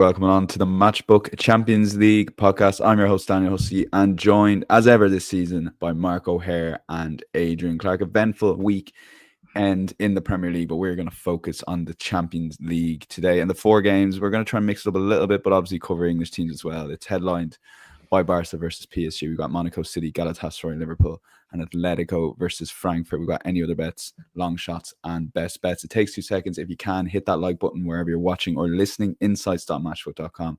Welcome on to the Matchbook Champions League podcast. I'm your host, Daniel Hussey, and joined as ever this season by Mark O'Hare and Adrian Clarke. Eventful week end in the Premier League, but we're going to focus on the Champions League today. And the four games, we're going to try and mix it up a little bit, but obviously cover English teams as well. It's headlined by Barca versus PSG. We've got Monaco City, Galatasaray, Liverpool, and Atletico versus Frankfurt. We've got any other bets, long shots, and best bets. It takes 2 seconds. If you can, hit that like button wherever you're watching or listening, insights.matchbook.com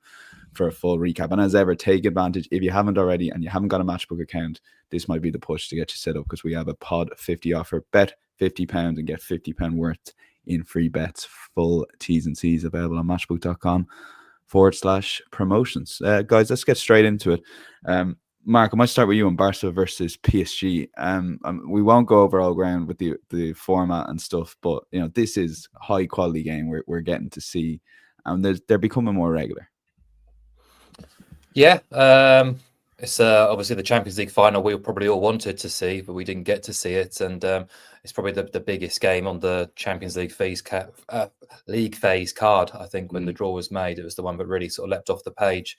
for a full recap. And as ever, take advantage. If you haven't already and you haven't got a Matchbook account, this might be the push to get you set up because we have a Pod 50 offer. Bet £50 and get £50 worth in free bets. Full T's and C's available on matchbook.com/promotions. Guys, let's get straight into it. Mark, I might start with you on Barca versus PSG. We won't go over all ground with the format and stuff, but this is a high quality game we're getting to see, and they're becoming more regular. Yeah, it's obviously the Champions League final we probably all wanted to see, but we didn't get to see it, and it's probably the biggest game on the Champions League phase card. I think when the draw was made, it was the one that really sort of leapt off the page.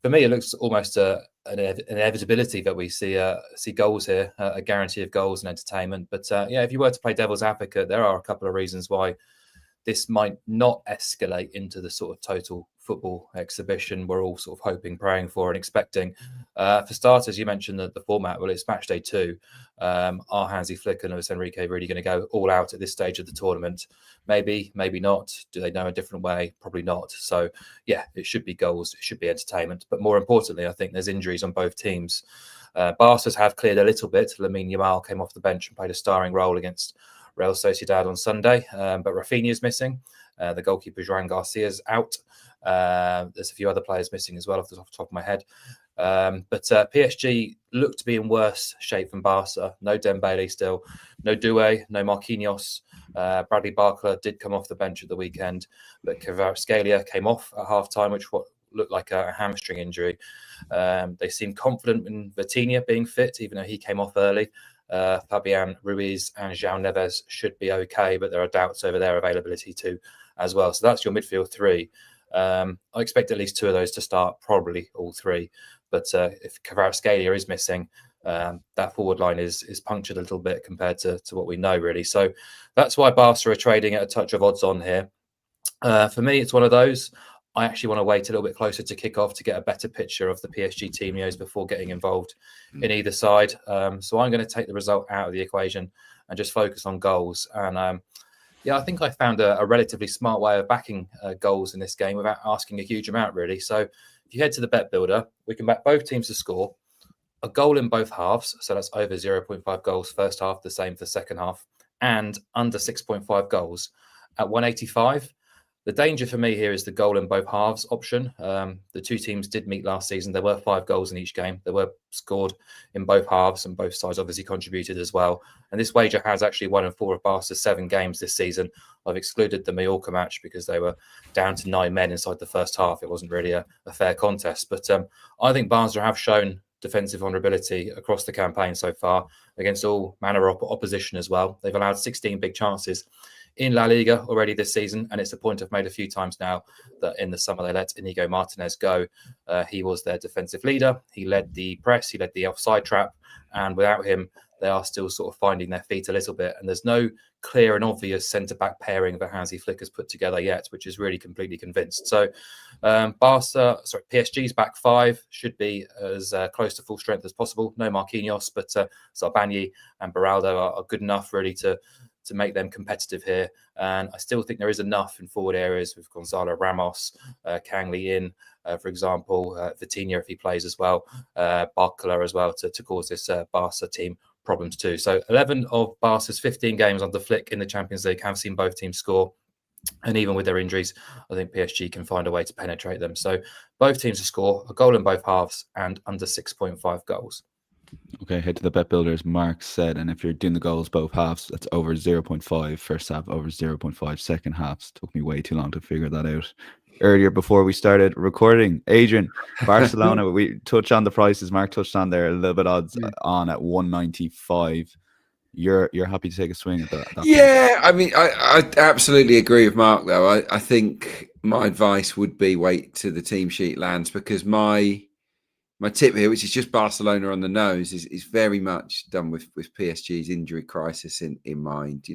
For me, it looks almost an inevitability that we see goals here, a guarantee of goals and entertainment. But if you were to play devil's advocate, there are a couple of reasons why this might not escalate into the sort of total football exhibition we're all sort of hoping, praying for and expecting. For starters, you mentioned that the format, well, it's Matchday 2. Are Hansi Flick and Luis Enrique really going to go all out at this stage of the tournament? Maybe, maybe not. Do they know a different way? Probably not. So, yeah, it should be goals. It should be entertainment. But more importantly, I think there's injuries on both teams. Barca's have cleared a little bit. Lamine Yamal came off the bench and played a starring role against Real Sociedad on Sunday, but Rafinha's missing. The goalkeeper Joan Garcia's out. There's a few other players missing as well off the top of my head. But PSG look to be in worse shape than Barca. No Dembele still, no Doué, no Marquinhos. Bradley Barcola did come off the bench at the weekend, but Kvaratskhelia came off at half-time, which looked like a hamstring injury. They seem confident in Vitinha being fit, even though he came off early. Fabian Ruiz and João Neves should be okay, but there are doubts over their availability too as well. So that's your midfield three. I expect at least 2 of those to start, probably all 3. But if Kvaratskhelia is missing, that forward line is punctured a little bit compared to what we know, really. So that's why Barca are trading at a touch of odds on here. For me, it's one of those. I actually want to wait a little bit closer to kick off to get a better picture of the PSG team before getting involved in either side. So I'm going to take the result out of the equation and just focus on goals. And I think I found a relatively smart way of backing goals in this game without asking a huge amount, really. So if you head to the bet builder, we can back both teams to score, a goal in both halves. So that's over 0.5 goals first half, the same for second half, and under 6.5 goals at 185. The danger for me here is the goal in both halves option. The 2 teams did meet last season. There were 5 goals in each game. They were scored in both halves, and both sides obviously contributed as well. And this wager has actually won in 4 of Barca's 7 games this season. I've excluded the Mallorca match because they were down to 9 men inside the first half. It wasn't really a fair contest. But I think Barca have shown defensive vulnerability across the campaign so far against all manner of opposition as well. They've allowed 16 big chances in La Liga already this season, and it's a point I've made a few times now that in the summer they let Inigo Martinez go. He was their defensive leader. He led the press, he led the offside trap, and without him, they are still sort of finding their feet a little bit. And there's no clear and obvious centre-back pairing that Hansi Flick has put together yet, which is really completely convinced. So PSG's back 5 should be as close to full strength as possible. No Marquinhos, but Sarbagni and Beraldo are good enough really to make them competitive here. And I still think there is enough in forward areas with Gonzalo Ramos, Kang Lee-in, for example, Vitinha if he plays as well, Barcola as well to cause this Barca team problems too. So 11 of Barca's 15 games under Flick in the Champions League have seen both teams score. And even with their injuries, I think PSG can find a way to penetrate them. So both teams to score, a goal in both halves and under 6.5 goals. Okay, head to the bet builder, as Mark said, and if you're doing the goals both halves, that's over 0.5 first half, over 0.5 second halves. Took me way too long to figure that out earlier before we started recording. Adrian, Barcelona, we touched on the prices. Mark touched on there a little bit odds on at 195. You're happy to take a swing at that? Yeah, I mean, I absolutely agree with Mark, though. I think my advice would be wait till the team sheet lands, because my tip here, which is just Barcelona on the nose, is very much done with PSG's injury crisis in mind.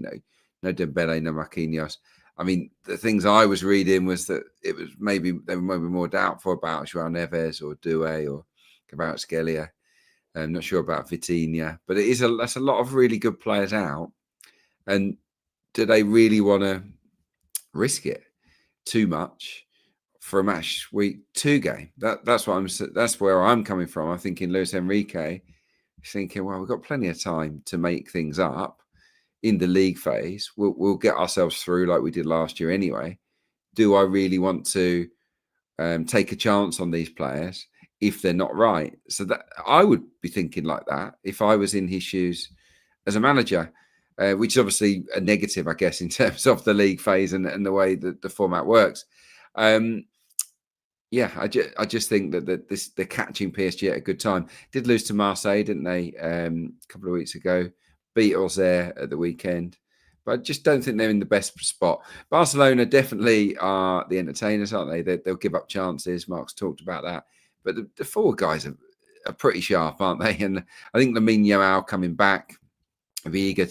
No Dembele, no Marquinhos. I mean, the things I was reading was that it was maybe they were maybe more doubtful about João Neves or Doué or Kvaratskhelia. I'm not sure about Vitinha, but that's a lot of really good players out. And do they really want to risk it too much for a match week 2 game? That's where I'm coming from. I'm thinking Luis Enrique is thinking, well, we've got plenty of time to make things up in the league phase. We'll get ourselves through like we did last year anyway. Do I really want to take a chance on these players if they're not right? So that I would be thinking like that if I was in his shoes as a manager, which is obviously a negative, I guess, in terms of the league phase and the way that the format works. Yeah, I just think that they're catching PSG at a good time. Did lose to Marseille, didn't they, a couple of weeks ago? Beat us there at the weekend. But I just don't think they're in the best spot. Barcelona definitely are the entertainers, aren't they? They'll give up chances. Mark's talked about that. But the forward guys are pretty sharp, aren't they? And I think Lamine Yamal coming back, will be eager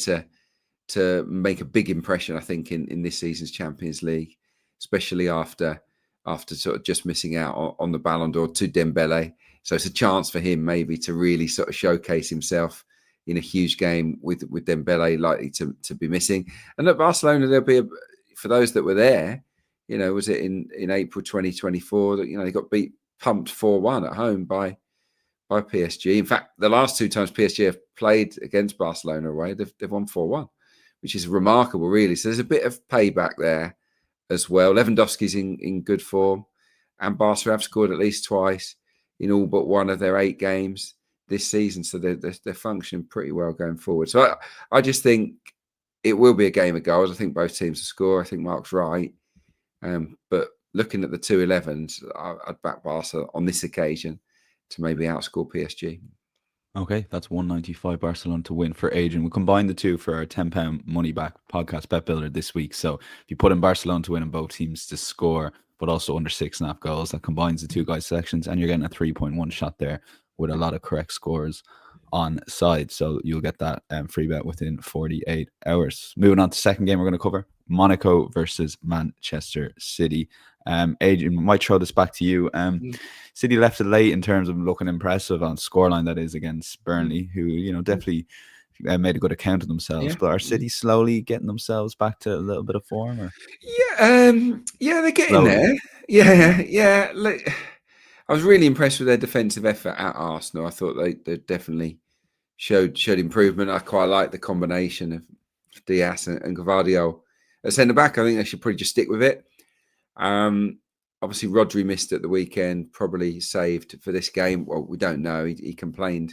to make a big impression, I think, in this season's Champions League, especially after sort of just missing out on the Ballon d'Or to Dembele. So it's a chance for him maybe to really sort of showcase himself in a huge game with Dembele likely to be missing. And at Barcelona, there'll be, for those that were there, was it in April 2024 that, they got pumped 4-1 at home by PSG. In fact, the last 2 times PSG have played against Barcelona away, they've won 4-1, which is remarkable, really. So there's a bit of payback there as well. Lewandowski's in good form, and Barca have scored at least twice in all but one of their 8 games this season. So they're functioning pretty well going forward. So I just think it will be a game of goals. I think both teams will score. I think Mark's right. But looking at the 2-11s, I'd back Barca on this occasion to maybe outscore PSG. Okay, that's 195 Barcelona to win for Adrian. We'll combine the two for our £10 money back podcast bet builder this week. So if you put in Barcelona to win and both teams to score, but also under 6.5 goals, that combines the two guys' selections, and you're getting a 3.1 shot there with a lot of correct scores on side. So you'll get that free bet within 48 hours. Moving on to the second game we're going to cover, Monaco versus Manchester City. Adrian, might throw this back to you. City left it late in terms of looking impressive on scoreline, that is, against Burnley, who definitely made a good account of themselves. Yeah. But are City slowly getting themselves back to a little bit of form? Or? Yeah, they're getting there. Yeah. I was really impressed with their defensive effort at Arsenal. I thought they definitely showed improvement. I quite like the combination of Diaz and Gvardiol at centre back. I think they should probably just stick with it. Obviously, Rodri missed at the weekend, probably saved for this game. Well, we don't know. He complained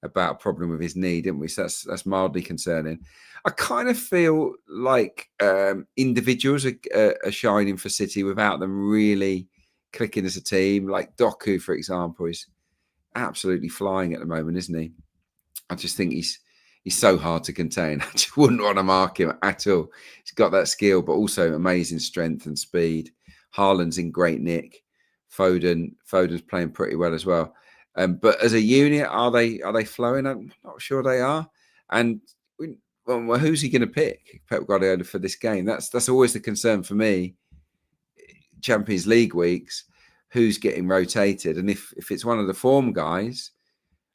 about a problem with his knee, didn't we? So that's mildly concerning. I kind of feel like individuals are shining for City without them really clicking as a team. Like Doku, for example, is absolutely flying at the moment, isn't he? I just think he's so hard to contain. I just wouldn't want to mark him at all. He's got that skill, but also amazing strength and speed. Haaland's in great nick. Foden's playing pretty well as well. But as a unit, are they flowing? I'm not sure they are. And well, who's he going to pick, Pep Guardiola, for this game? That's always the concern for me. Champions League weeks, who's getting rotated? And if it's one of the form guys,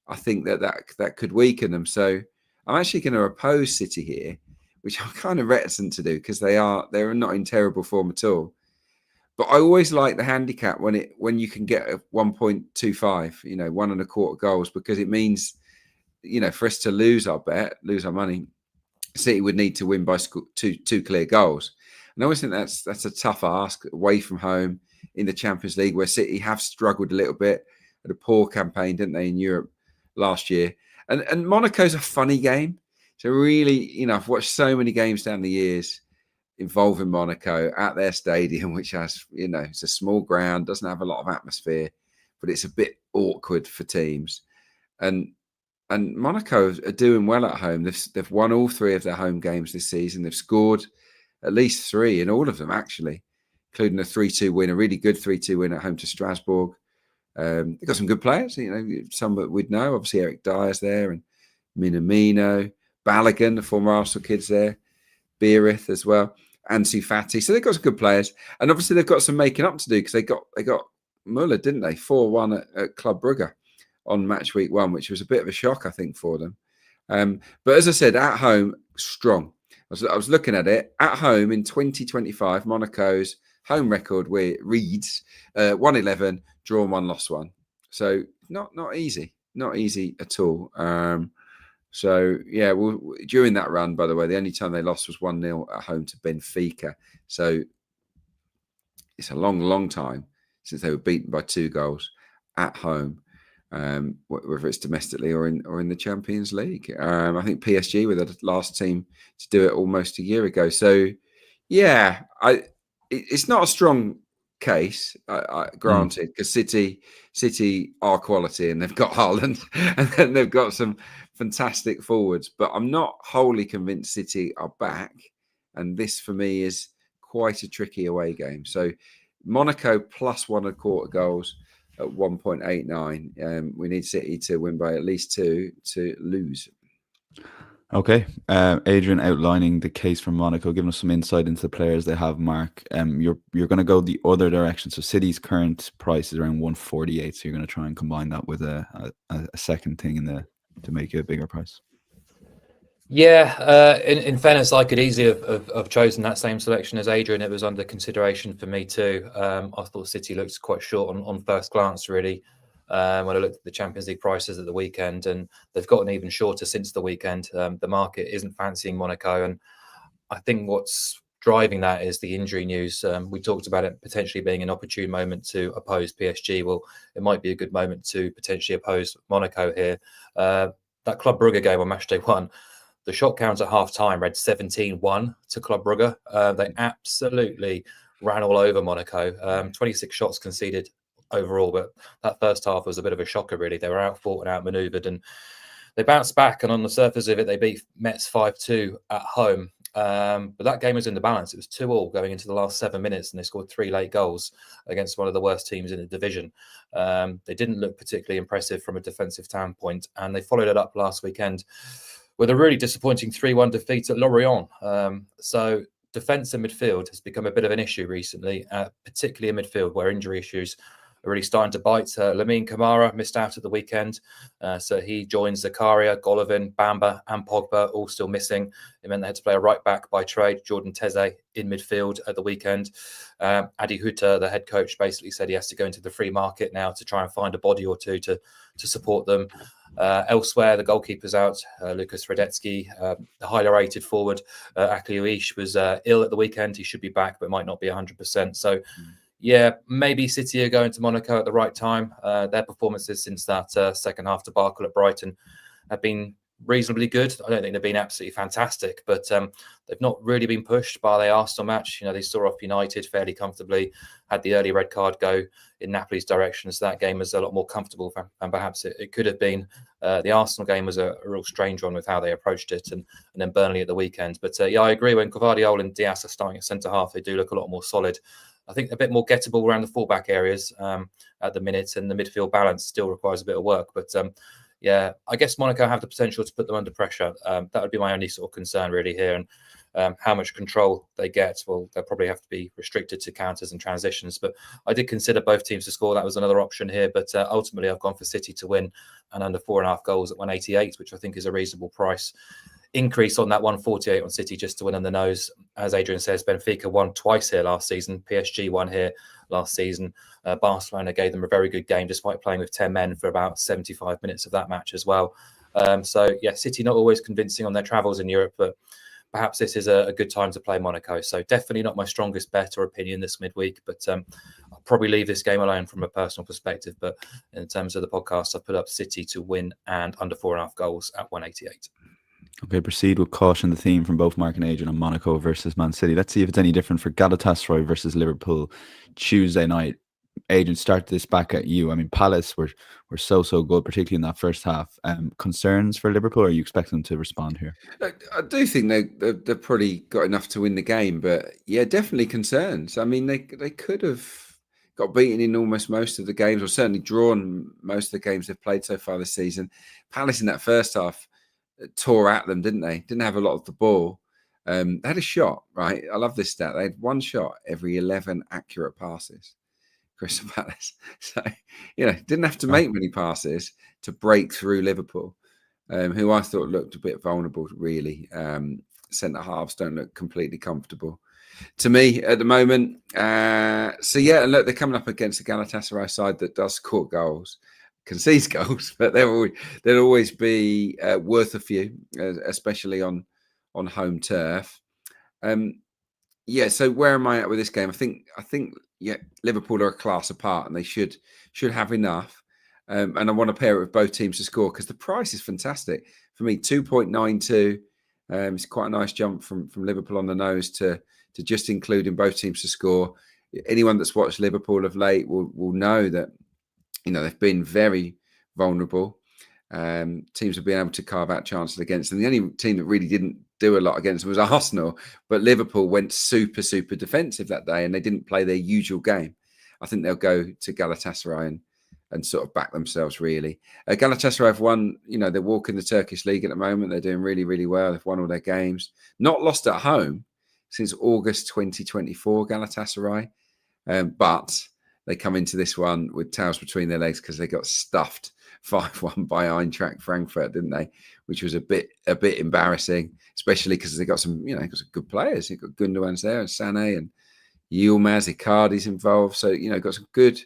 I think that could weaken them. So I'm actually going to oppose City here, which I'm kind of reticent to do because they're not in terrible form at all. But I always like the handicap when you can get a 1.25, 1.25 goals, because it means, for us to lose our money, City would need to win by two clear goals. And I always think that's a tough ask away from home in the Champions League, where City have struggled a little bit, had a poor campaign, didn't they, in Europe last year. And Monaco's a funny game. So really, I've watched so many games down the years involving Monaco at their stadium, which has, it's a small ground, doesn't have a lot of atmosphere, but it's a bit awkward for teams. And Monaco are doing well at home. They've won all 3 of their home games this season. They've scored at least 3 in all of them, actually. including a 3-2 win, a really good 3-2 win at home to Strasbourg. They've got some good players, some that we'd know. Obviously, Eric Dyer's there, and Minamino, Balogun, the former Arsenal kids there, Beerith as well, Ansu Fati. So they've got some good players, and obviously they've got some making up to do because they got Muller, didn't they? 4-1 at Club Brugge on match week 1, which was a bit of a shock, I think, for them. But as I said, at home, strong. I was looking at it. At home in 2025, Monaco's home record reads 1-11, drawn 1, lost 1. So not easy at all. So yeah, during that run, by the way, the only time they lost was 1-0 at home to Benfica. So it's a long time since they were beaten by 2 goals at home, whether it's domestically or in the Champions League. I think PSG were the last team to do it almost a year ago. So yeah, it's not a strong case, granted, because City are quality and they've got Haaland and then they've got some fantastic forwards, but I'm not wholly convinced City are back, and this for me is quite a tricky away game. So Monaco plus 1.25 goals at 1.89. We need City to win by at least 2 to lose. Okay, Adrian outlining the case for Monaco, giving us some insight into the players they have. Mark, you're going to go the other direction. So City's current price is around 148. So you're going to try and combine that with a second thing to make it a bigger price. Yeah, in fairness, I could easily have chosen that same selection as Adrian. It was under consideration for me too. I thought City looked quite short on first glance, really. When I looked at the Champions League prices at the weekend, and they've gotten even shorter since the weekend. The market isn't fancying Monaco, and I think what's driving that is the injury news. We talked about it potentially being an opportune moment to oppose PSG. Well, it might be a good moment to potentially oppose Monaco here. That Club Brugge game on Matchday 1, the shot count at half-time read 17-1 to Club Brugge. They absolutely ran all over Monaco. 26 shots conceded overall, but that first half was a bit of a shocker, really. They were outfought and outmaneuvered, and they bounced back, and on the surface of it, they beat Metz 5-2 at home. But that game was in the balance. It was 2-2 going into the last 7 minutes, and they scored 3 late goals against one of the worst teams in the division. They didn't look particularly impressive from a defensive standpoint, and they followed it up last weekend with a really disappointing 3-1 defeat at Lorient. So defence and midfield has become a bit of an issue recently, particularly in midfield where injury issues are really starting to bite. Lamine Camara missed out at the weekend, so he joins Zakaria, Golovin, Bamba and Pogba all still missing. It meant they had to play a right back by trade, Jordan Teze, in midfield at the weekend. Adi Hutter, the head coach, basically said he has to go into the free market now to try and find a body or two to support them. Elsewhere, the goalkeeper's out, Lucas Radetzky. The highly rated forward, Akliouish, was ill at the weekend. He should be back, but might not be 100%. So, yeah, maybe City are going to Monaco at the right time. Their performances since that second half debacle at Brighton have been reasonably good. I don't think they've been absolutely fantastic, but they've not really been pushed by the Arsenal match. They saw off United fairly comfortably, had the early red card go in Napoli's direction, so that game was a lot more comfortable than perhaps it could have been. The Arsenal game was a real strange one with how they approached it, and then Burnley at the weekend. But yeah, I agree, when Gvardiol and Diaz are starting at centre-half, they do look a lot more solid. I think a bit more gettable around the fullback areas at the minute, and the midfield balance still requires a bit of work. But yeah, I guess Monaco have the potential to put them under pressure. That would be my only sort of concern really here. And how much control they get, well, they'll probably have to be restricted to counters and transitions. But I did consider both teams to score. That was another option here. But ultimately, I've gone for City to win and under 4.5 goals at 188, which I think is a reasonable price. Increase on that 148 on City just to win on the nose. As Adrian says, Benfica won twice here last season. PSG won here last season. Barcelona gave them a very good game despite playing with 10 men for about 75 minutes of that match as well. So, yeah, City not always convincing on their travels in Europe, but perhaps this is a good time to play Monaco. So definitely not my strongest bet or opinion this midweek, but I'll probably leave this game alone from a personal perspective. But in terms of the podcast, I've put up City to win and under 4.5 goals at 188. Okay, proceed with caution, the theme from both Mark and Adrian on Monaco versus Man City. Let's see if it's any different for Galatasaray versus Liverpool Tuesday night. Adrian, start this back at you. I mean, Palace were so good, particularly in that first half. Concerns for Liverpool, or are you expecting them to respond here? I do think they've probably got enough to win the game, but yeah, definitely concerns. I mean, they could have got beaten in almost most of the games, or certainly drawn most of the games they've played so far this season. Palace in that first half tore at them, didn't they? Didn't have a lot of the ball. They had a shot, right? I love this stat. They had one shot every 11 accurate passes. Crystal Palace. So, didn't have to make many passes to break through Liverpool, who I thought looked a bit vulnerable, really. Centre halves don't look completely comfortable to me at the moment. Look, they're coming up against a Galatasaray side that does score goals, concedes goals, but they'll always be worth a few, especially on home turf. So where am I at with this game? I think Liverpool are a class apart, and they should have enough. And I want to pair it with both teams to score, because the price is fantastic for me. 2.92. It's quite a nice jump from Liverpool on the nose to just including both teams to score. Anyone that's watched Liverpool of late will know that they've been very vulnerable. Teams have been able to carve out chances against them. The only team that really didn't do a lot against them was Arsenal, but Liverpool went super defensive that day, and they didn't play their usual game. I think they'll go to Galatasaray and sort of back themselves, really. Galatasaray have won, they're walking the Turkish league at the moment. They're doing really, really well. They've won all their games. Not lost at home since August 2024, Galatasaray. But they come into this one with tails between their legs, because they got stuffed 5-1 by Eintracht Frankfurt, didn't they? Which was a bit embarrassing, especially because they got some, got some good players. You've got Gundogan's there, and Sané, and Yilmaz, Icardi's involved. So, got some good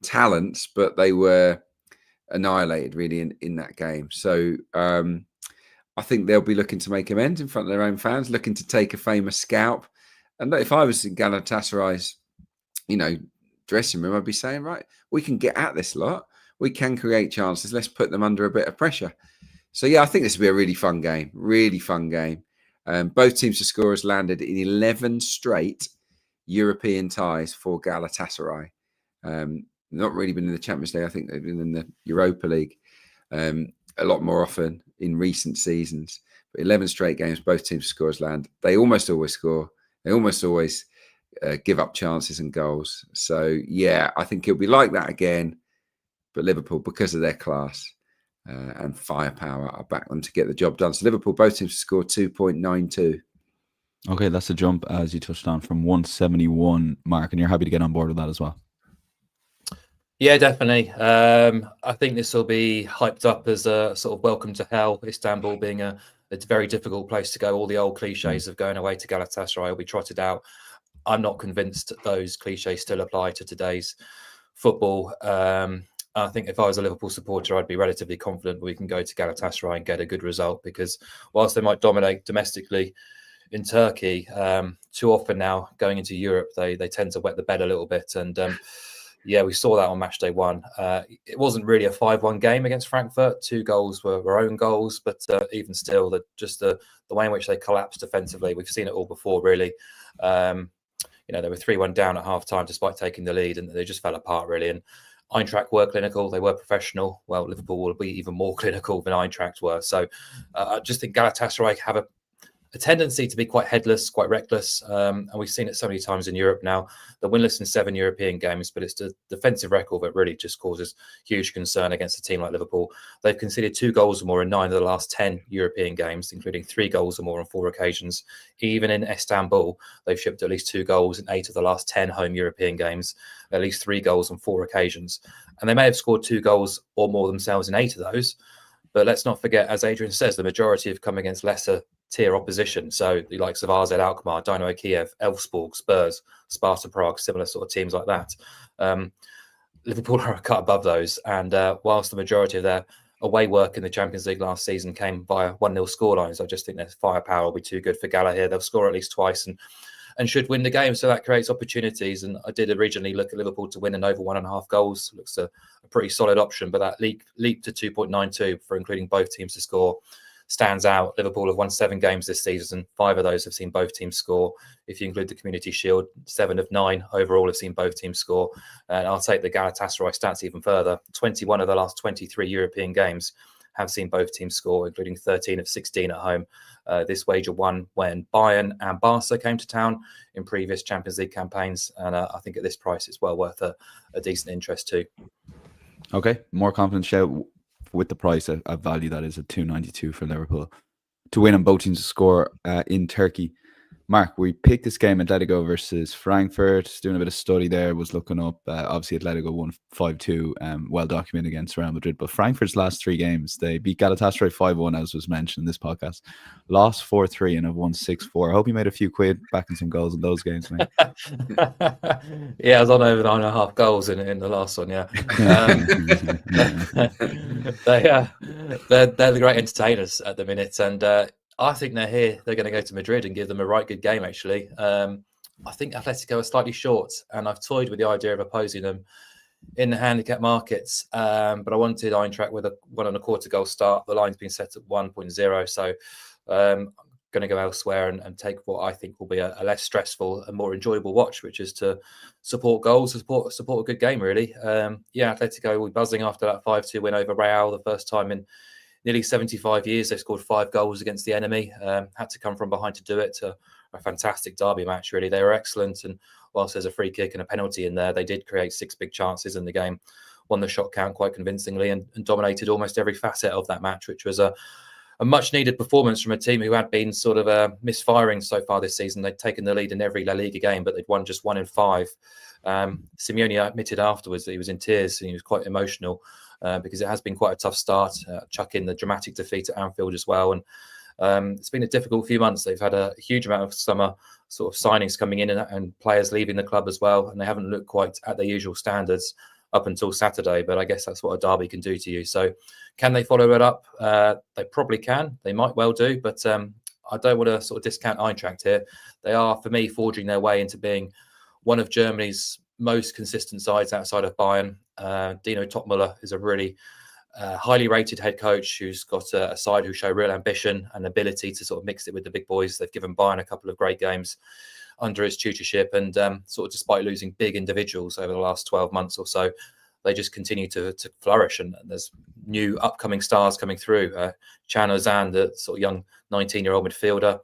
talents, but they were annihilated really in that game. So I think they'll be looking to make amends in front of their own fans, looking to take a famous scalp. And if I was in Galatasaray's, dressing room, I'd be saying, right, we can get at this lot. We can create chances. Let's put them under a bit of pressure. So, I think this will be a really fun game. Really fun game. Both teams to score has landed in 11 straight European ties for Galatasaray. Not really been in the Champions League. I think they've been in the Europa League a lot more often in recent seasons. But 11 straight games, both teams to score has landed. They almost always score. They almost always give up chances and goals. So, I think it'll be like that again. But Liverpool, because of their class and firepower, I back them to get the job done. So Liverpool, both teams to score 2.92. Okay, that's a jump, as you touched on, from 171, Mark, and you're happy to get on board with that as well. Yeah, definitely. I think this will be hyped up as a sort of welcome to hell. Istanbul being a very difficult place to go. All the old cliches of going away to Galatasaray will be trotted out. I'm not convinced those cliches still apply to today's football. I think if I was a Liverpool supporter, I'd be relatively confident we can go to Galatasaray and get a good result, because whilst they might dominate domestically in Turkey, too often now going into Europe, they tend to wet the bed a little bit. And we saw that on Matchday 1. It wasn't really a 5-1 game against Frankfurt. 2 goals were own goals, but even still, the way in which they collapsed defensively, we've seen it all before, really. They were 3-1 down at half-time despite taking the lead, and they just fell apart, really. And Eintracht were clinical. They were professional. Well, Liverpool will be even more clinical than Eintracht were. So I just think Galatasaray have a tendency to be quite headless, quite reckless. And we've seen it so many times in Europe now. They're winless in 7 European games, but it's the defensive record that really just causes huge concern against a team like Liverpool. They've conceded 2 goals or more in 9 of the last 10 European games, including 3 goals or more on 4 occasions. Even in Istanbul, they've shipped at least 2 goals in 8 of the last 10 home European games, at least 3 goals on 4 occasions. And they may have scored 2 goals or more themselves in 8 of those. But let's not forget, as Adrian says, the majority have come against lesser tier opposition. So the likes of AZ Alkmaar, Dynamo Kiev, Elfsborg, Spurs, Sparta Prague, similar sort of teams like that. Liverpool are a cut above those. And whilst the majority of their away work in the Champions League last season came via 1-0 scorelines, I just think their firepower will be too good for Gala here. They'll score at least twice and should win the game. So that creates opportunities. And I did originally look at Liverpool to win and over 1.5 goals. Looks a pretty solid option, but that leap to 2.92 for including both teams to score stands out. Liverpool have won 7 games this season. 5 of those have seen both teams score. If you include the Community Shield, 7 of 9 overall have seen both teams score. And I'll take the Galatasaray stats even further. 21 of the last 23 European games have seen both teams score, including 13 of 16 at home. This wager won when Bayern and Barca came to town in previous Champions League campaigns. And I think at this price, it's well worth a decent interest too. Okay, more confident shout with the price. I value that is at 292 for Liverpool to win and both teams to score in Turkey. Mark, we picked this game, Atletico versus Frankfurt. Doing a bit of study there, was looking up. Obviously, Atletico won 5-2, well documented against Real Madrid. But Frankfurt's last 3 games, they beat Galatasaray 5-1, as was mentioned in this podcast. Lost 4-3 and have won 6-4. I hope you made a few quid backing some goals in those games, mate. Yeah, I was on over 9.5 goals in the last one. Yeah, they're the great entertainers at the minute, and I think they're here. They're going to go to Madrid and give them a right good game, actually. I think Atletico are slightly short, and I've toyed with the idea of opposing them in the handicap markets. But I wanted Eintracht with a 1.25 goal start. The line's been set at 1.0, so I'm going to go elsewhere and take what I think will be a less stressful and more enjoyable watch, which is to support goals, support a good game, really. Atletico will be buzzing after that 5-2 win over Real, the first time in nearly 75 years. They've scored 5 goals against the enemy. Had to come from behind to do it. A fantastic derby match, really. They were excellent. And whilst there's a free kick and a penalty in there, they did create 6 big chances in the game. Won the shot count quite convincingly and dominated almost every facet of that match, which was a much needed performance from a team who had been sort of misfiring so far this season. They'd taken the lead in every La Liga game, but they'd won just 1 in 5. Simeone admitted afterwards that he was in tears and he was quite emotional. Because it has been quite a tough start. Chuck in the dramatic defeat at Anfield as well. And it's been a difficult few months. They've had a huge amount of summer sort of signings coming in and players leaving the club as well. And they haven't looked quite at their usual standards up until Saturday. But I guess that's what a derby can do to you. So can they follow it up? They probably can. They might well do. But I don't want to sort of discount Eintracht here. They are, for me, forging their way into being one of Germany's most consistent sides outside of Bayern. Dino Topmüller is a really highly rated head coach who's got a side who show real ambition and ability to sort of mix it with the big boys. They've given Bayern a couple of great games under his tutorship, and sort of despite losing big individuals over the last 12 months or so, they just continue to flourish. And there's new upcoming stars coming through. Can Ozan, the sort of young 19-year-old midfielder,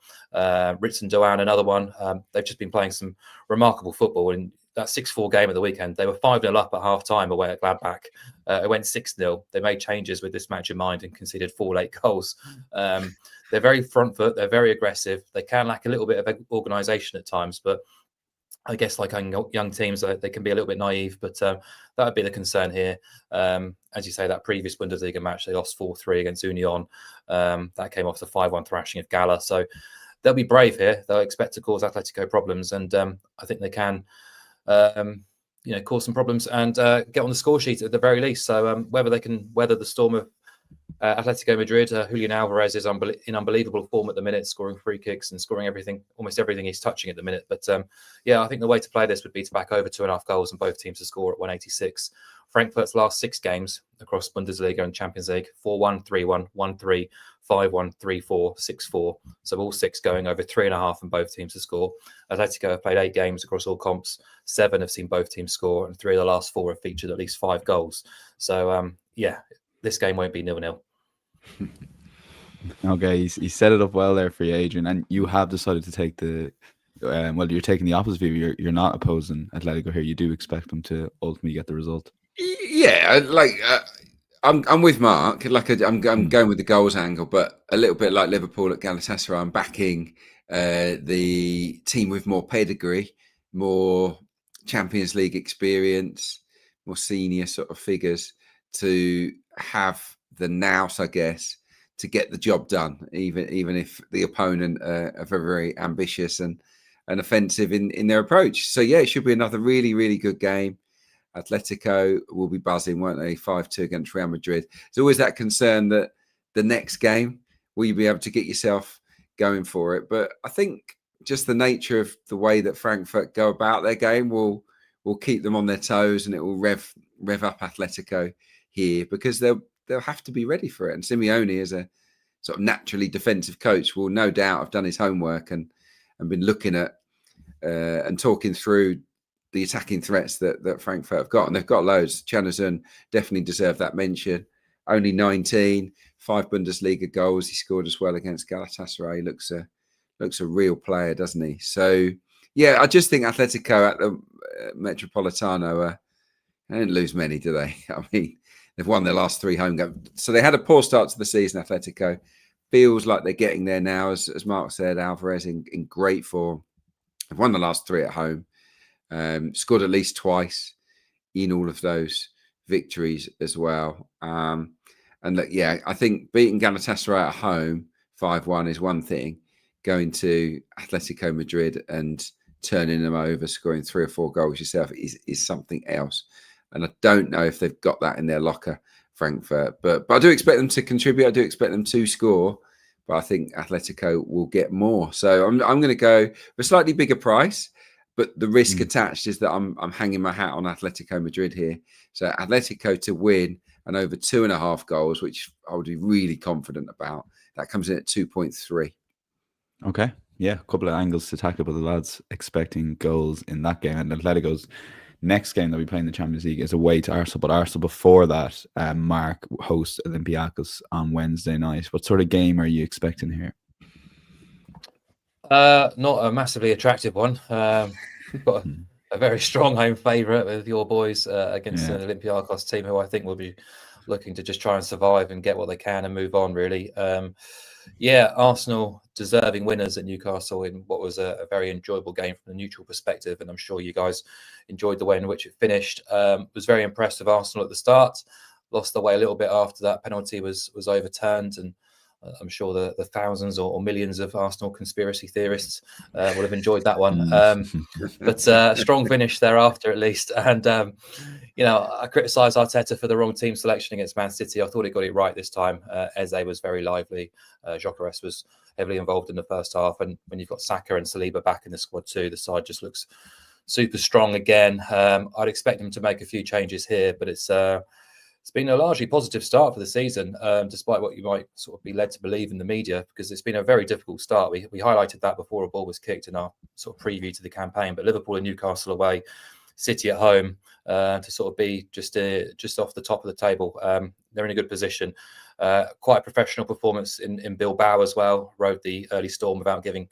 Ritson Doan, another one. They've just been playing some remarkable football. And that 6-4 game at the weekend, they were 5-0 up at half-time away at Gladbach. It went 6-0. They made changes with this match in mind and conceded 4 late goals. They're very front foot. They're very aggressive. They can lack a little bit of organisation at times, but I guess like young teams, they can be a little bit naive, but that would be the concern here. As you say, that previous Bundesliga match, they lost 4-3 against Union. That came off the 5-1 thrashing of Gala. So they'll be brave here. They'll expect to cause Atletico problems, and I think they can cause some problems and get on the score sheet at the very least. So whether they can weather the storm of Atletico Madrid, Julian Alvarez is in unbelievable form at the minute, scoring free kicks and scoring almost everything he's touching at the minute. But I think the way to play this would be to back over 2.5 goals and both teams to score at 186. Frankfurt's last 6 games across Bundesliga and Champions League: 4-1, 3-1, 1-3, 5-1, 3-4, 6-4. So all 6 going over 3.5 and both teams to score. Atletico have played 8 games across all comps. 7 have seen both teams score, and 3 of the last 4 have featured at least 5 goals. So this game won't be 0-0. Okay, he set it up well there for you, Adrian, and you have decided to take you're taking the opposite view. You're not opposing Atletico here. You do expect them to ultimately get the result. Yeah, I'm with Mark. I'm going with the goals angle, but a little bit like Liverpool at Galatasaray, I'm backing the team with more pedigree, more Champions League experience, more senior sort of figures to have the nous, I guess, to get the job done, even if the opponent are very ambitious and offensive in their approach. So yeah, it should be another really, really good game. Atletico will be buzzing, won't they? 5-2 against Real Madrid. There's always that concern that the next game, will you be able to get yourself going for it? But I think just the nature of the way that Frankfurt go about their game will keep them on their toes, and it will rev up Atletico here, because they'll have to be ready for it. And Simeone is a sort of naturally defensive coach will no doubt have done his homework and been looking at and talking through the attacking threats that Frankfurt have got. And they've got loads. Chanuzun definitely deserved that mention. Only 19, 5 Bundesliga goals. He scored as well against Galatasaray. Looks a real player, doesn't he? So, yeah, I just think Atletico at the Metropolitano, they didn't lose many, do they? I mean, they've won their last 3 home games. So they had a poor start to the season, Atletico. Feels like they're getting there now, as Mark said. Alvarez in great form. They've won the last 3 at home. Scored at least twice in all of those victories as well. And look, yeah, I think beating Galatasaray at home 5-1 is one thing. Going to Atletico Madrid and turning them over, scoring 3 or 4 goals yourself is something else. And I don't know if they've got that in their locker, Frankfurt. But I do expect them to contribute. I do expect them to score. But I think Atletico will get more. So I'm going to go for a slightly bigger price. But the risk attached is that I'm hanging my hat on Atletico Madrid here. So Atletico to win and over 2.5 goals, which I would be really confident about. That comes in at 2.3. Okay. Yeah, a couple of angles to tackle, but the lads expecting goals in that game. And Atletico's next game they'll be playing the Champions League is away to Arsenal. But Arsenal before that, Mark hosts Olympiacos on Wednesday night. What sort of game are you expecting here? Not a massively attractive one. We've got a very strong home favourite with your boys against an Olympiacos team who I think will be looking to just try and survive and get what they can and move on, really. Arsenal deserving winners at Newcastle in what was a very enjoyable game from a neutral perspective, and I'm sure you guys enjoyed the way in which it finished. Was very impressed with Arsenal at the start, lost their way a little bit after that penalty was overturned, and I'm sure the thousands or millions of Arsenal conspiracy theorists would have enjoyed that one. But a strong finish thereafter, at least. And, I criticised Arteta for the wrong team selection against Man City. I thought he got it right this time. Eze was very lively. Gyökeres was heavily involved in the first half. And when you've got Saka and Saliba back in the squad too, the side just looks super strong again. I'd expect him to make a few changes here, but it's been a largely positive start for the season, despite what you might sort of be led to believe in the media, because it's been a very difficult start. We highlighted that before a ball was kicked in our sort of preview to the campaign. But Liverpool and Newcastle away, City at home, to sort of be just off the top of the table. They're in a good position. Quite a professional performance in Bilbao as well. Rode the early storm without giving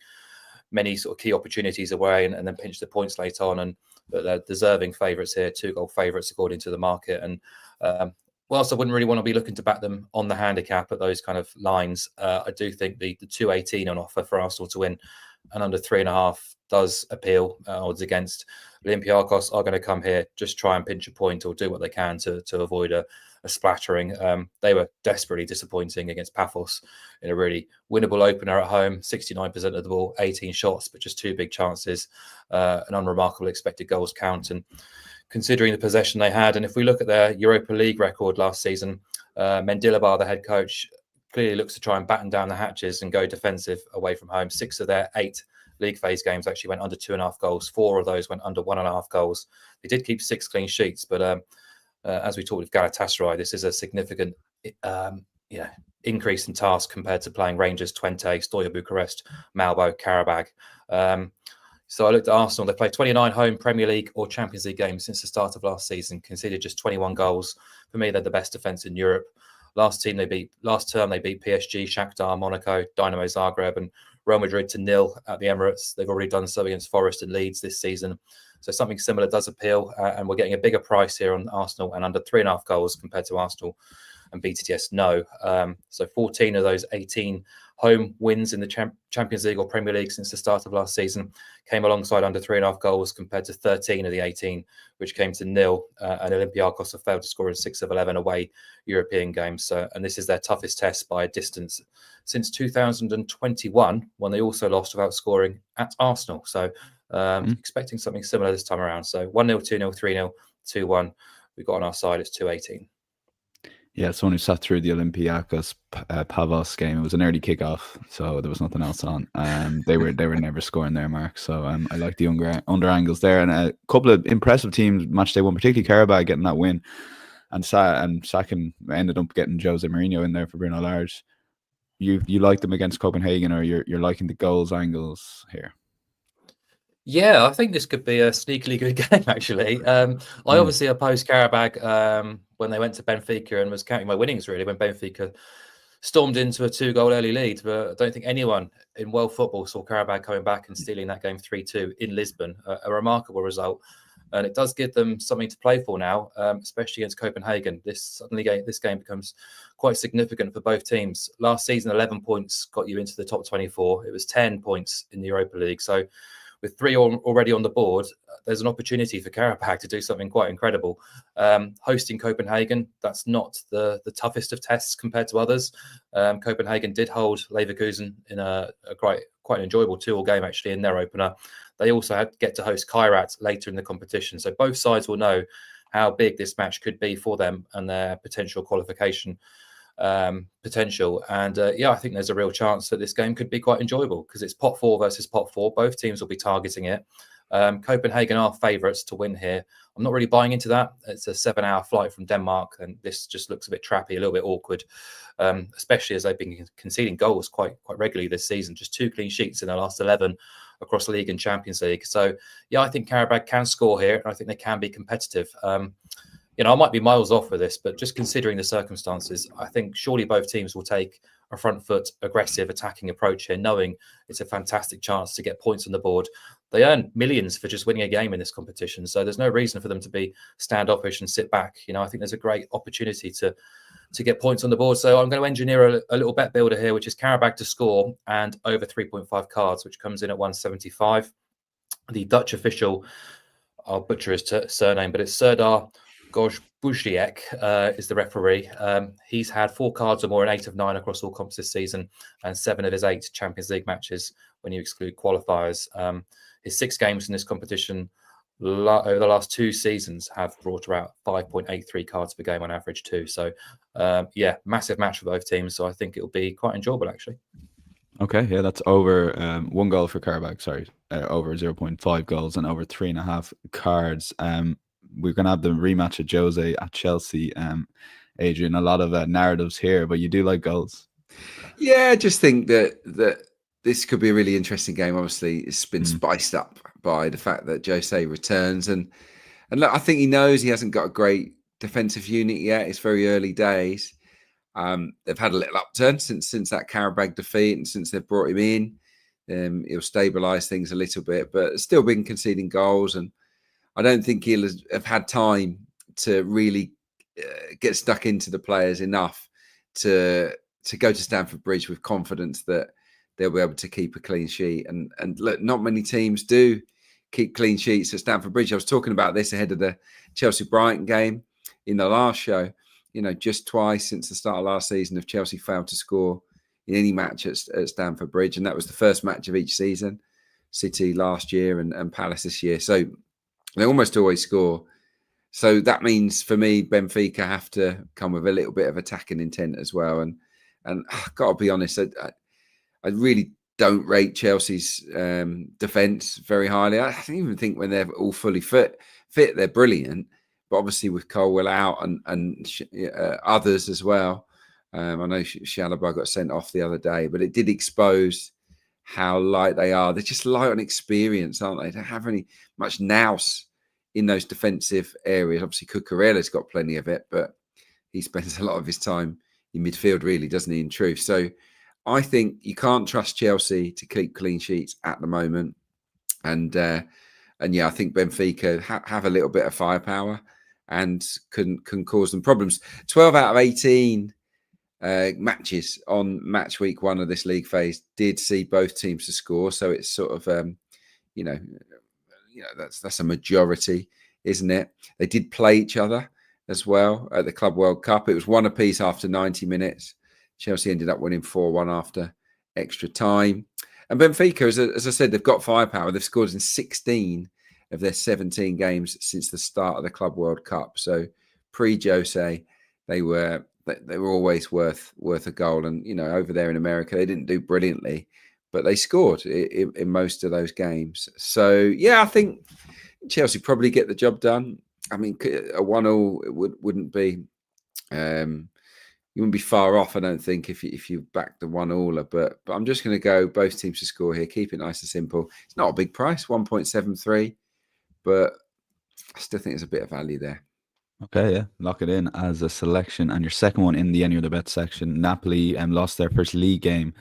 many sort of key opportunities away, and then pinched the points late on. But they're deserving favourites here, 2-goal favourites according to the market. And whilst I wouldn't really want to be looking to back them on the handicap at those kind of lines, I do think the 2.18 on offer for Arsenal to win and under 3.5 does appeal. Odds against Olympiacos are going to come here, just try and pinch a point or do what they can to avoid a splattering. They were desperately disappointing against Paphos in a really winnable opener at home. 69% of the ball, 18 shots, but just 2 big chances, an unremarkable expected goals count. And considering the possession they had, and if we look at their Europa League record last season, Mendilibar, the head coach, clearly looks to try and batten down the hatches and go defensive away from home. 6 of their 8 league phase games actually went under 2.5 goals. 4 of those went under 1.5 goals. They did keep 6 clean sheets, but as we talked with Galatasaray, this is a significant increase in task compared to playing Rangers, Twente, Steaua Bucharest, Malbo, Karabag. So I looked at Arsenal. They played 29 home Premier League or Champions League games since the start of last season, conceded just 21 goals. For me, they're the best defence in Europe. Last term they beat PSG, Shakhtar, Monaco, Dynamo Zagreb, and Real Madrid to 0 at the Emirates. They've already done so against Forest and Leeds this season. So something similar does appeal, and we're getting a bigger price here on Arsenal and under 3.5 goals compared to Arsenal and BTTS no. So 14 of those 18 home wins in the Champions League or Premier League since the start of last season came alongside under 3.5 goals compared to 13 of the 18, which came to 0. And Olympiacos have failed to score in 6 of 11 away European games. And this is their toughest test by a distance since 2021, when they also lost without scoring at Arsenal. So expecting something similar this time around. So 1-0, 2-0, 3-0, 2-1. We've got on our side, it's 2.18. Yeah, someone who sat through the Olympiacos Pavos game. It was an early kickoff, so there was nothing else on. They were never scoring there, Mark. So I like the under angles there, and a couple of impressive teams Matchday won, particularly Karabag getting that win, and Sakin ended up getting Jose Mourinho in there for Bruno Lage. you like them against Copenhagen, or you're liking the goals angles here? Yeah, I think this could be a sneakily good game, actually. I obviously opposed Karabag when they went to Benfica and was counting my winnings, really, when Benfica stormed into a 2-goal early lead. But I don't think anyone in world football saw Karabag coming back and stealing that game 3-2 in Lisbon. A remarkable result. And it does give them something to play for now, especially against Copenhagen. This game becomes quite significant for both teams. Last season, 11 points got you into the top 24. It was 10 points in the Europa League. So with 3 already on the board, there's an opportunity for Karabag to do something quite incredible. Hosting Copenhagen, that's not the toughest of tests compared to others. Copenhagen did hold Leverkusen in a quite an enjoyable 2-2 game, actually, in their opener. They also get to host Kairat later in the competition. So both sides will know how big this match could be for them and their potential qualification potential. And I think there's a real chance that this game could be quite enjoyable because it's pot 4 versus pot 4. Both teams will be targeting it. Copenhagen are favourites to win here. I'm not really buying into that. It's a 7-hour flight from Denmark, and this just looks a bit trappy, a little bit awkward, especially as they've been conceding goals quite regularly this season. Just 2 clean sheets in their last 11 across the league and Champions League. So, I think Karabag can score here, and I think they can be competitive. I might be miles off with this, but just considering the circumstances, I think surely both teams will take a front foot, aggressive, attacking approach here, knowing it's a fantastic chance to get points on the board. They earn millions for just winning a game in this competition, so there's no reason for them to be standoffish and sit back. I think there's a great opportunity to get points on the board. So I'm going to engineer a little bet builder here, which is Karabag to score and over 3.5 cards, which comes in at 175. The Dutch official, I'll butcher his surname, but it's Serdar Gojbuziek is the referee. He's had 4 cards or more in 8 of 9 across all comps this season, and 7 of his 8 Champions League matches when you exclude qualifiers. His 6 games in this competition over the last 2 seasons have brought about 5.83 cards per game on average too. So, massive match for both teams. So I think it'll be quite enjoyable, actually. Okay, yeah, that's over 1 goal for Karabag. Sorry, over 0.5 goals and over 3.5 cards. We're going to have the rematch of Jose at Chelsea. Adrian, a lot of narratives here, but you do like goals. Yeah, I just think that this could be a really interesting game. Obviously, it's been spiced up by the fact that Jose returns. And look, I think he knows he hasn't got a great defensive unit yet. It's very early days. They've had a little upturn since that Karabag defeat, and since they've brought him in, he'll stabilise things a little bit, but still been conceding goals. And I don't think he'll have had time to really get stuck into the players enough to go to Stamford Bridge with confidence that they'll be able to keep a clean sheet. And look, not many teams do keep clean sheets at Stamford Bridge. I was talking about this ahead of the Chelsea-Brighton game in the last show. Just twice since the start of last season have Chelsea failed to score in any match at Stamford Bridge. And that was the first match of each season. City last year and Palace this year. So they almost always score. So that means for me, Benfica have to come with a little bit of attacking intent as well. And I've got to be honest, I really don't rate Chelsea's defence very highly. I don't even think when they're all fully fit, they're brilliant. But obviously with Colwell out and others as well. I know Chalobah got sent off the other day, but it did expose how light they are. They're just light on experience, aren't they? They don't have much nous in those defensive areas. Obviously, Cucurella's got plenty of it, but he spends a lot of his time in midfield, really, doesn't he, in truth? So I think you can't trust Chelsea to keep clean sheets at the moment. And I think Benfica have a little bit of firepower and can cause them problems. 12 out of 18 matches on match week 1 of this league phase did see both teams to score. So it's sort of, that's a majority, isn't it? They did play each other as well at the Club World Cup. It was 1 apiece after 90 minutes. Chelsea ended up winning 4-1 after extra time. And Benfica, as I said, they've got firepower. They've scored in 16 of their 17 games since the start of the Club World Cup. So pre-Jose, they were always worth a goal. And, over there in America, they didn't do brilliantly, but they scored in most of those games. So, I think Chelsea probably get the job done. I mean, a 1-1 wouldn't be you wouldn't be far off, I don't think, if you back the 1-all. But I'm just going to go both teams to score here. Keep it nice and simple. It's not a big price, 1.73, but I still think there's a bit of value there. Okay, yeah, lock it in as a selection. And your second one in the any other bet section, Napoli lost their first league game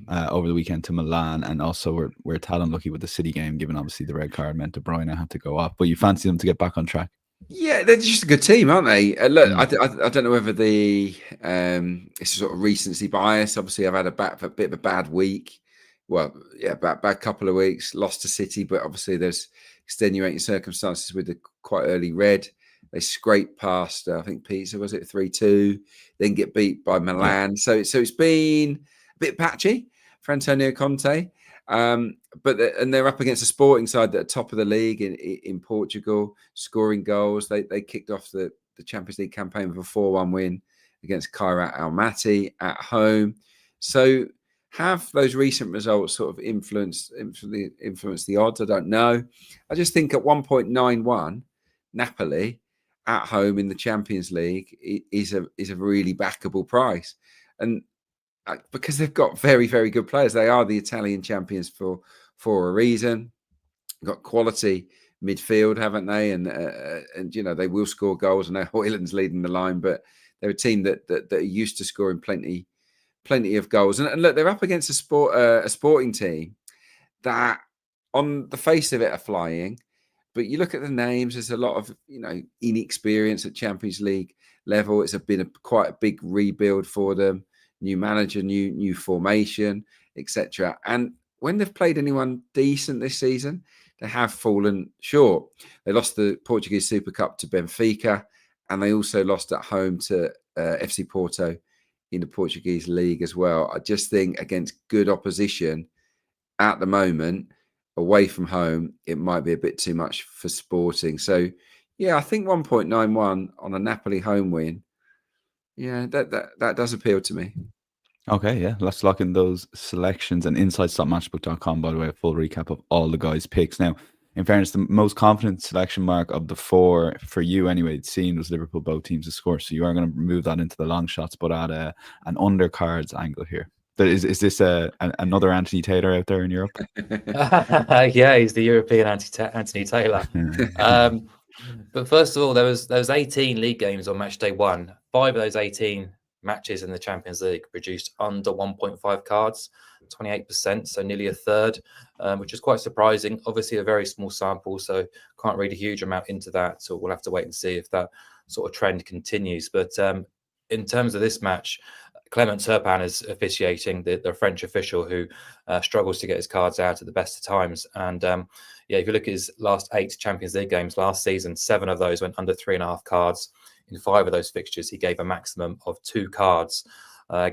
over the weekend to Milan, and also we're tad unlucky with the City game, given obviously the red card meant De Bruyne had to go off. But you fancy them to get back on track? Yeah, they're just a good team, aren't they? Look, I don't know whether it's a sort of recency bias. Obviously, I've had a bit of a bad week. Well, yeah, bad couple of weeks. Lost to City, but obviously there's extenuating circumstances with the quite early red. They scraped past, I think Pisa, was it 3-2? Then get beat by Milan. Yeah. So it's been a bit patchy for Antonio Conte. But they're up against a Sporting side that are top of the league in Portugal, scoring goals. They kicked off the Champions League campaign with a 4-1 win against Kairat Almaty at home. So have those recent results sort of influenced the odds? I don't know. I just think at 1.91, Napoli at home in the Champions League is a really backable price, and because they've got very, very good players. They are the Italian champions for a reason. Got quality midfield, haven't they? And they will score goals. I know Højlund's leading the line, but they're a team that are used to scoring plenty of goals. And look, they're up against a Sporting team that, on the face of it, are flying. But you look at the names, there's a lot of inexperience at Champions League level. It's been quite a big rebuild for them. New manager, new formation, etc. And when they've played anyone decent this season, they have fallen short. They lost the Portuguese Super Cup to Benfica, and they also lost at home to FC Porto in the Portuguese league as well. I just think against good opposition at the moment, away from home, it might be a bit too much for Sporting. So, yeah, I think 1.91 on a Napoli home win. Yeah, that does appeal to me. Okay, yeah, let's lock in those selections. And insights.matchbook.com, by the way, a full recap of all the guys' picks. Now, in fairness, the most confident selection mark of the four, for you anyway, it seemed, was Liverpool, both teams to score. So you are going to move that into the long shots, but at an undercards angle here. Is this another Anthony Taylor out there in Europe? Yeah, he's the European Anthony Taylor. But first of all, there was 18 league games on match day 1. 5 of those 18 matches in the Champions League produced under 1.5 cards, 28%, so nearly a third, which is quite surprising. Obviously, a very small sample, so can't read a huge amount into that. So we'll have to wait and see if that sort of trend continues. But in terms of this match, Clement Turpin is officiating, the French official who struggles to get his cards out at the best of times. And if you look at his last 8 Champions League games last season, 7 of those went under 3.5 cards. In 5 of those fixtures, he gave a maximum of 2 cards.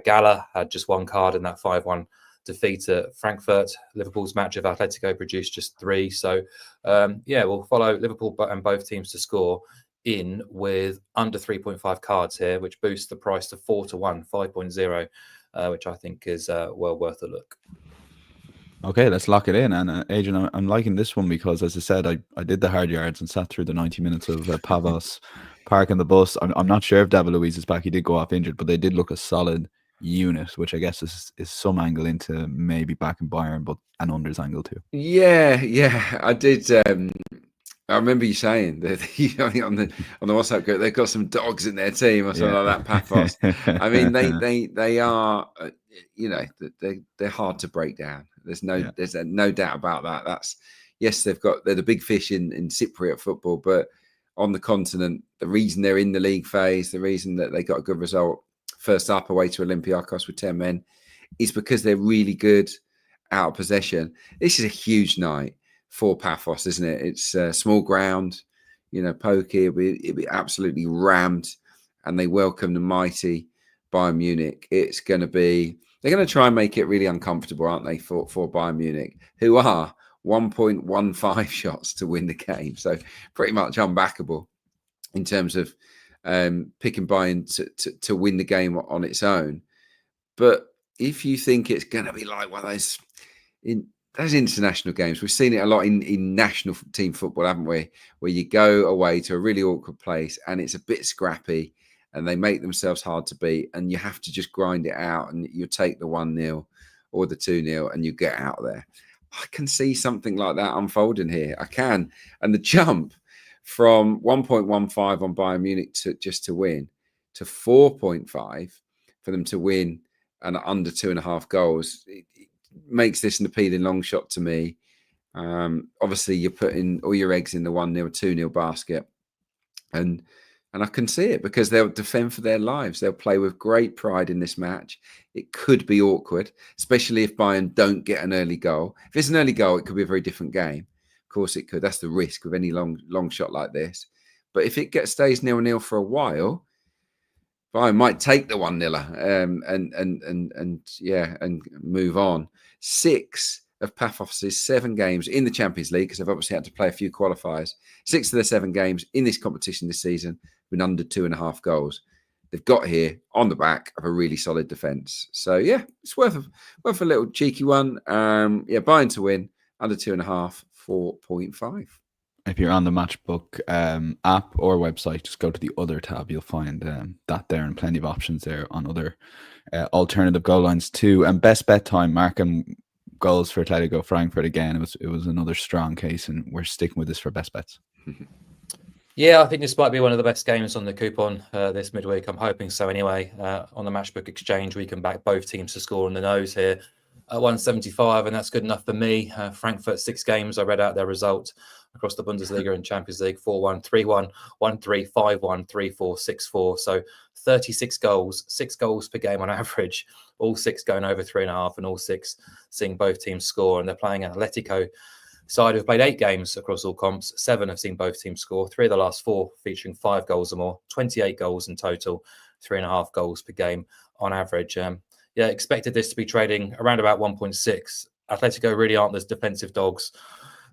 Gala had just 1 card in that 5-1 defeat at Frankfurt. Liverpool's match of Atletico produced just 3. So, we'll follow Liverpool and both teams to score in with under 3.5 cards here, which boosts the price to 4-1, 5.0, which I think is well worth a look. Okay, let's lock it in. And Adrian, I'm liking this one because, as I said, I did the hard yards and sat through the 90 minutes of Pavos parking the bus. I'm not sure if David Luiz is back. He did go off injured, but they did look a solid unit, which I guess is some angle into maybe back in Bayern, but an unders angle too. Yeah, I did. I remember you saying that on the WhatsApp group they've got some dogs in their team or something like that. Paphos. I mean, they are, they're hard to break down. There's no doubt about that. They're the big fish in Cypriot football, but on the continent, the reason they're in the league phase, the reason that they got a good result first up away to Olympiacos with 10 men, is because they're really good out of possession. This is a huge night for Paphos, isn't it? It's small ground, pokey. It'll be absolutely rammed, and they welcome the mighty Bayern Munich. They're going to try and make it really uncomfortable, aren't they, for Bayern Munich, who are 1.15 shots to win the game. So pretty much unbackable in terms of picking Bayern to win the game on its own. But if you think it's going to be like one of those international games, we've seen it a lot in national team football, haven't we? Where you go away to a really awkward place and it's a bit scrappy and they make themselves hard to beat, and you have to just grind it out, and you take the 1-0 or the 2-0 and you get out there. I can see something like that unfolding here. I can. And the jump from 1.15 on Bayern Munich to win to 4.5 for them to win and under 2.5 goals, it makes this an appealing long shot to me. Obviously, you're putting all your eggs in the 1-0, 2-0 basket. And I can see it because they'll defend for their lives. They'll play with great pride in this match. It could be awkward, especially if Bayern don't get an early goal. If it's an early goal, it could be a very different game. Of course it could. That's the risk with any long shot like this. But if it stays 0-0 for a while, Bayern might take the 1-0 and move on. 6 of Pafos's 7 games in the Champions League, because they've obviously had to play a few qualifiers. 6 of their 7 games in this competition this season have been under 2.5 goals. They've got here on the back of a really solid defence. So yeah, it's worth a little cheeky one. Bayern to win under 2.5, 4.5. If you're on the Matchbook app or website, just go to the other tab. You'll find that there, and plenty of options there on other alternative goal lines too. And best bet time, marking goals for Atletico Frankfurt again. It was another strong case, and we're sticking with this for best bets. Yeah, I think this might be one of the best games on the coupon this midweek. I'm hoping so anyway. On the Matchbook Exchange, we can back both teams to score on the nose here at 175, and that's good enough for me. Frankfurt, 6 games. I read out their result across the Bundesliga and Champions League: 4-1, 3-1, 1-3, 5-1, 3-4, 6-4. So 36 goals, 6 goals per game on average, all 6 going over 3.5, and all 6 seeing both teams score. And they're playing an Atletico side who've played 8 games across all comps. 7 have seen both teams score. 3 of the last 4 featuring 5 goals or more. 28 goals in total, 3.5 goals per game on average. Expected this to be trading around about 1.6. Atletico really aren't those defensive dogs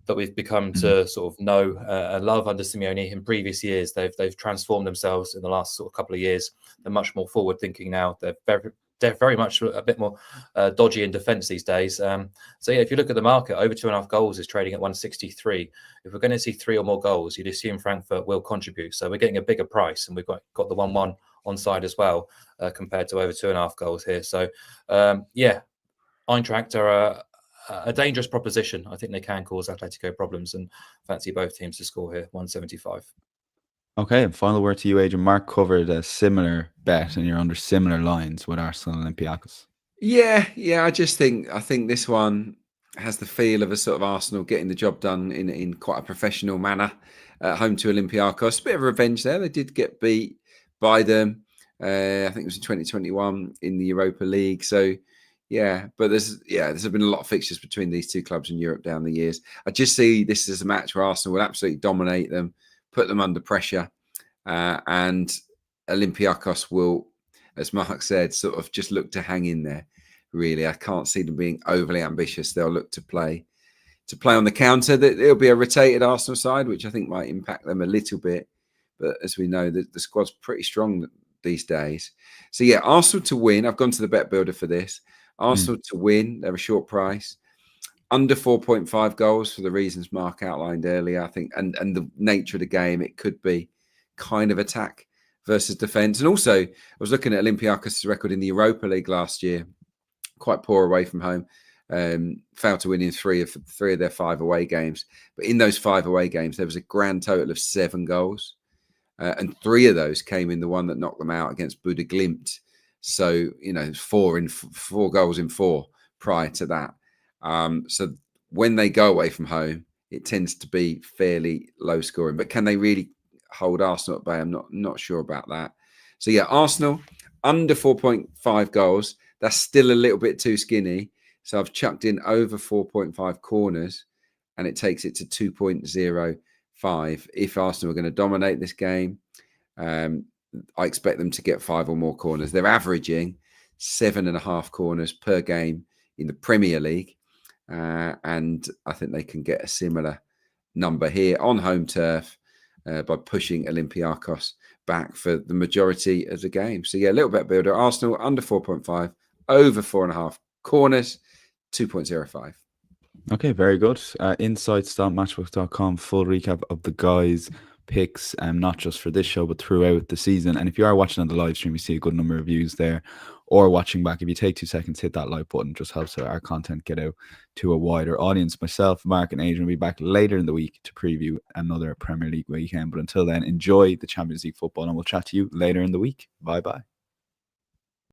that we've become to sort of know and love under Simeone in previous years. They've transformed themselves in the last sort of couple of years. They're much more forward thinking now. They're very much a bit more dodgy in defence these days. If you look at the market, over 2.5 goals is trading at 163. If we're going to see 3 or more goals, you'd assume Frankfurt will contribute. So we're getting a bigger price, and we've got the 1-1 on side as well, compared to over 2.5 goals here. So Eintracht are a dangerous proposition. I think they can cause Atletico problems, and fancy both teams to score here, 175. Okay, and final word to you, Adrian. Mark covered a similar bet, and you're under similar lines with Arsenal and Olympiacos. Yeah. I think this one has the feel of a sort of Arsenal getting the job done in quite a professional manner at home to Olympiacos. A bit of revenge there. They did get beat by them. I think it was in 2021 in the Europa League. So yeah, but there's been a lot of fixtures between these two clubs in Europe down the years. I just see this as a match where Arsenal will absolutely dominate them, put them under pressure, and Olympiacos will, as Mark said, sort of just look to hang in there. Really, I can't see them being overly ambitious. They'll look to play on the counter. It'll be a rotated Arsenal side, which I think might impact them a little bit. But as we know, the squad's pretty strong these days. So yeah, Arsenal to win. I've gone to the bet builder for this. Arsenal to win. They're a short price. Under 4.5 goals for the reasons Mark outlined earlier, I think, and the nature of the game, it could be kind of attack versus defence. And also, I was looking at Olympiacos' record in the Europa League last year, quite poor away from home, failed to win in 3 of their 5 away games. But in those 5 away games, there was a grand total of 7 goals. And 3 of those came in the one that knocked them out against Buda Glimt. So, 4 goals in 4 prior to that. So when they go away from home, it tends to be fairly low scoring. But can they really hold Arsenal at bay? I'm not sure about that. So yeah, Arsenal under 4.5 goals. That's still a little bit too skinny. So I've chucked in over 4.5 corners, and it takes it to 2.05. If Arsenal are going to dominate this game, I expect them to get 5 or more corners. They're averaging 7.5 corners per game in the Premier League. And I think they can get a similar number here on home turf by pushing Olympiacos back for the majority of the game. So yeah, a little bet builder. Arsenal under 4.5, over 4.5 corners, 2.05. Okay, very good. Insights.matchbook.com, full recap of the guys' picks, not just for this show, but throughout the season. And if you are watching on the live stream, we see a good number of views there, or watching back. If you take 2 seconds, hit that like button, just helps our content get out to a wider audience. Myself, Mark, and Adrian will be back later in the week to preview another Premier League weekend. But until then, enjoy the Champions League football, and we'll chat to you later in the week. Bye bye.